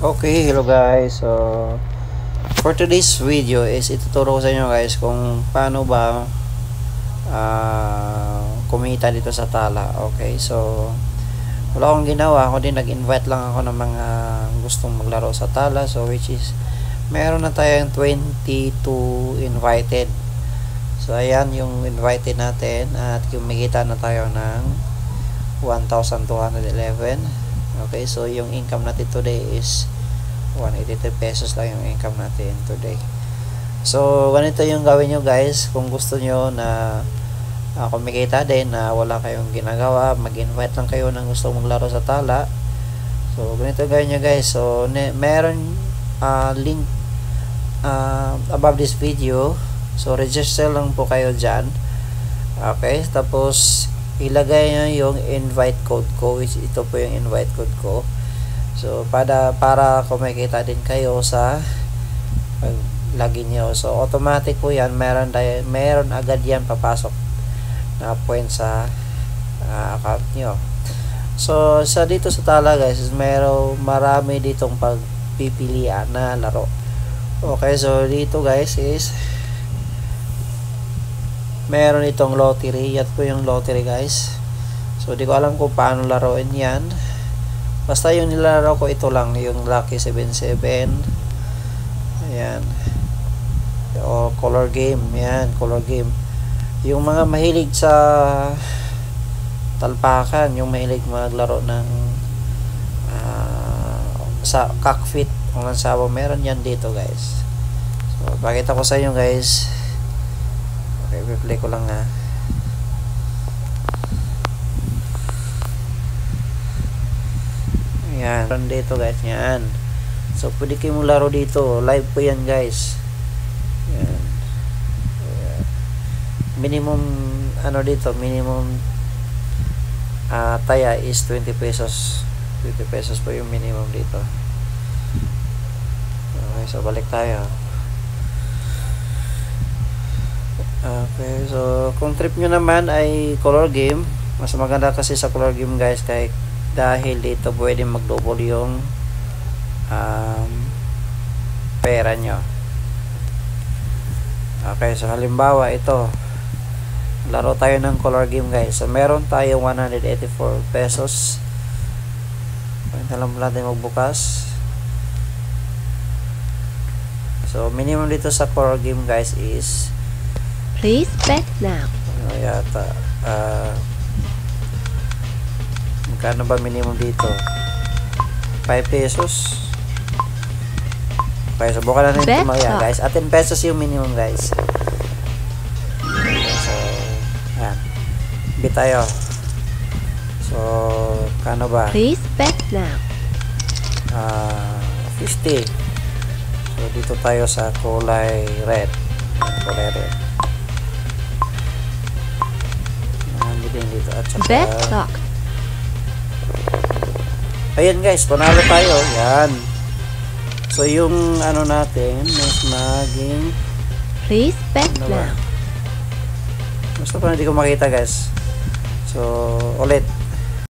Okay, hello guys. So, for today's video is ituturo ko sa inyo guys kung paano ba kumita dito sa Tala. Okay, so wala akong ginawa. Ako din nag-invite lang ako ng mga gustong maglaro sa Tala. So, which is meron na tayong 22 invited. So, ayan yung invited natin at kumikita na tayo ng 1,211. Okay, so yung income natin today is 183 pesos lang yung income natin today. So, ganito yung gawin nyo guys. Kung gusto nyo na kumikita din na wala kayong ginagawa, mag-invite lang kayo ng gusto maglaro sa Tala. So, ganito gawin nyo guys. So, meron link above this video. So, register lang po kayo dyan. Okay, tapos ilagay nyo yung invite code ko, which ito po yung invite code ko. So para kumikita din kayo sa login nyo. So automatic po yan, meron agad yan papasok na point sa account nyo. So sa dito sa Tala guys, marami ditong pagpipilian na laro. Okay, so dito guys is meron itong lottery. Yan po yung lottery guys. So di ko alam kung paano laruin yan. Basta yung nilalaro ko ito lang, yung Lucky 77. Ayan. O color game. Yan, color game. Yung mga mahilig sa talpakan, yung mahilig maglaro ng sa cockpit kung lansawa, meron yan dito guys. So pakita ko sa inyo guys. Okay, i-play ko lang ha. Ayan, dito guys, yan. So, pwede kayo mong laro dito. Live po yan guys. Ayan. Ayan. Minimum, dito, minimum taya is 20 pesos. 20 pesos po yung minimum dito. Okay, so balik tayo. Okay, so kung trip nyo naman ay color game, mas maganda kasi sa color game guys, kahit dahil dito pwede mag-double yung pera nyo. Okay, so halimbawa ito, laro tayo ng color game guys. So meron tayo 184 pesos. Pwede lang natin magbukas. So minimum dito sa color game guys is, please bet now. Yata magkano ba minimum dito? 5 pesos. Okay, subukan natin ito mga guys. At 10 pesos yung minimum guys. So yan, bit tayo. So kano ba? Please bet now. 50. So dito tayo sa kulay red. Kulay red. Din dito at saka bet clock. Ayan guys, panalo tayo. Yan. So yung natin mas naging, please bet now. Basta pa hindi ko makita guys. So ulit